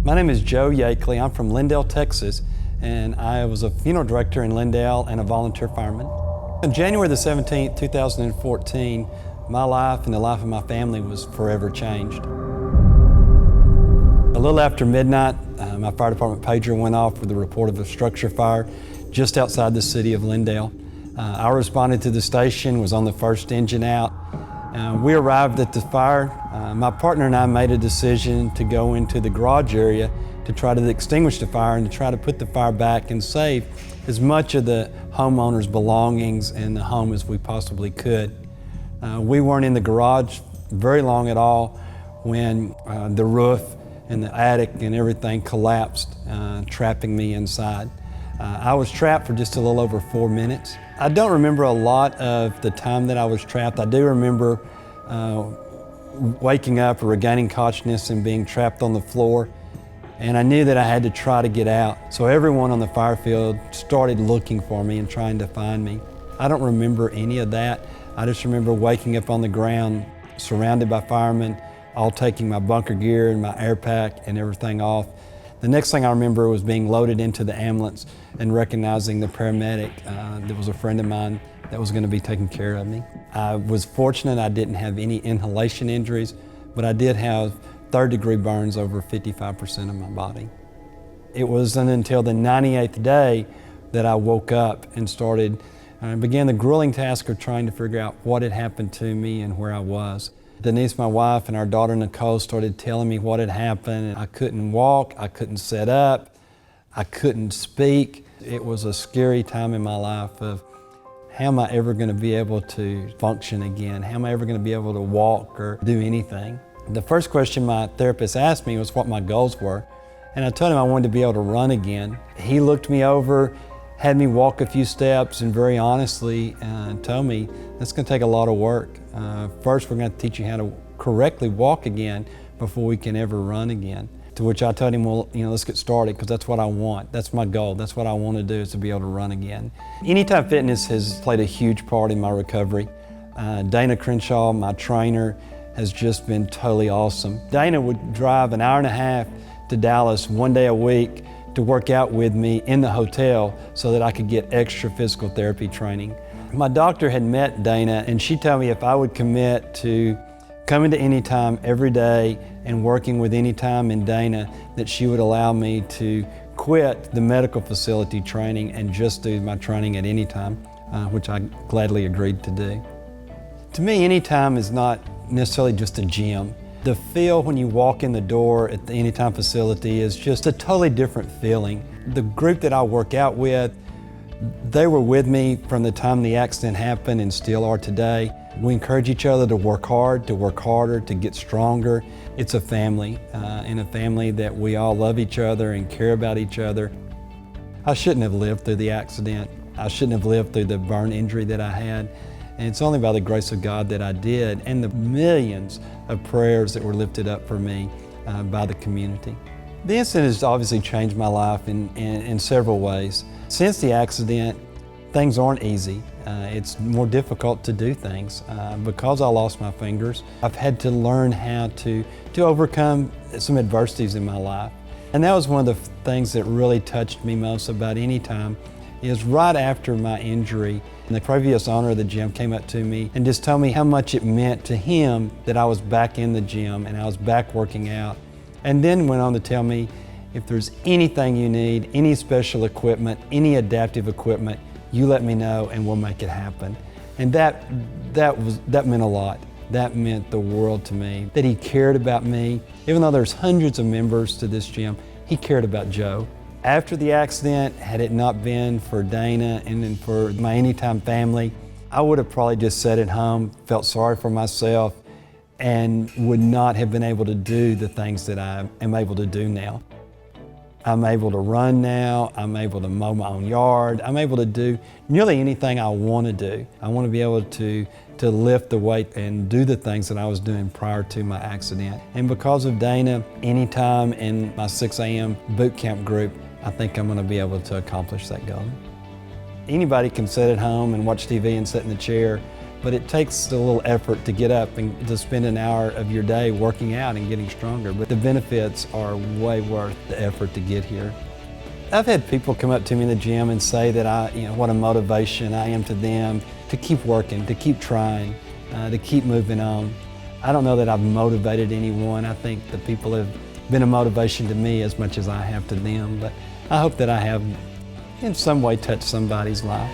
My name is Joe Yeakley. I'm from Lindale, Texas, and I was a funeral director in Lindale and a volunteer fireman. On January the 17th, 2014, my life and the life of my family was forever changed. A little after midnight, my fire department pager went off with a report of a structure fire just outside the city of Lindale. I responded to the station, was on the first engine out. We arrived at the fire. My partner and I made a decision to go into the garage area to try to extinguish the fire and to try to put the fire back and save as much of the homeowner's belongings in the home as we possibly could. We weren't in the garage very long at all when the roof and the attic and everything collapsed, trapping me inside. I was trapped for just a little over 4 minutes. I don't remember a lot of the time that I was trapped. I do remember waking up or regaining consciousness and being trapped on the floor. And I knew that I had to try to get out. So everyone on the fire field started looking for me and trying to find me. I don't remember any of that. I just remember waking up on the ground, surrounded by firemen, all taking my bunker gear and my air pack and everything off. The next thing I remember was being loaded into the ambulance and recognizing the paramedic that was a friend of mine that was going to be taking care of me. I was fortunate I didn't have any inhalation injuries, but I did have third-degree burns over 55% of my body. It wasn't until the 98th day that I woke up and began the grueling task of trying to figure out what had happened to me and where I was. Denise, my wife, and our daughter Nicole started telling me what had happened. I couldn't walk, I couldn't sit up, I couldn't speak. It was a scary time in my life of how am I ever going to be able to function again? How am I ever going to be able to walk or do anything? The first question my therapist asked me was what my goals were, and I told him I wanted to be able to run again. He looked me over, had me walk a few steps, and very honestly told me, that's going to take a lot of work. First, we're going to teach you how to correctly walk again before we can ever run again. To which I told him, well, let's get started, because that's what I want. That's my goal. That's what I want to do, is to be able to run again. Anytime Fitness has played a huge part in my recovery. Dana Crenshaw, my trainer, has just been totally awesome. Dana would drive an hour and a half to Dallas one day a week to work out with me in the hotel so that I could get extra physical therapy training. My doctor had met Dana, and she told me if I would commit to coming to Anytime every day and working with Anytime and Dana, that she would allow me to quit the medical facility training and just do my training at Anytime, which I gladly agreed to do. To me, Anytime is not necessarily just a gym. The feel when you walk in the door at the Anytime facility is just a totally different feeling. The group that I work out with, they were with me from the time the accident happened and still are today. We encourage each other to work hard, to work harder, to get stronger. It's a family, and a family that we all love each other and care about each other. I shouldn't have lived through the accident. I shouldn't have lived through the burn injury that I had. And it's only by the grace of God that I did, and the millions of prayers that were lifted up for me by the community. The incident has obviously changed my life in several ways. Since the accident, things aren't easy. It's more difficult to do things. Because I lost my fingers, I've had to learn how to overcome some adversities in my life. And that was one of the things that really touched me most about Anytime, is right after my injury, the previous owner of the gym came up to me and just told me how much it meant to him that I was back in the gym and I was back working out. And then went on to tell me, if there's anything you need, any special equipment, any adaptive equipment, you let me know and we'll make it happen. And that meant a lot. That meant the world to me, that he cared about me. Even though there's hundreds of members to this gym, he cared about Joe. After the accident, had it not been for Dana and for my Anytime family, I would have probably just sat at home, felt sorry for myself, and would not have been able to do the things that I am able to do now. I'm able to run now, I'm able to mow my own yard, I'm able to do nearly anything I want to do. I want to be able to lift the weight and do the things that I was doing prior to my accident. And because of Dana, Anytime, and my 6 a.m. boot camp group, I think I'm going to be able to accomplish that goal. Anybody can sit at home and watch TV and sit in the chair, but it takes a little effort to get up and to spend an hour of your day working out and getting stronger. But the benefits are way worth the effort to get here. I've had people come up to me in the gym and say that what a motivation I am to them to keep working, to keep trying, to keep moving on. I don't know that I've motivated anyone. I think the people have been a motivation to me as much as I have to them, but I hope that I have in some way touched somebody's life.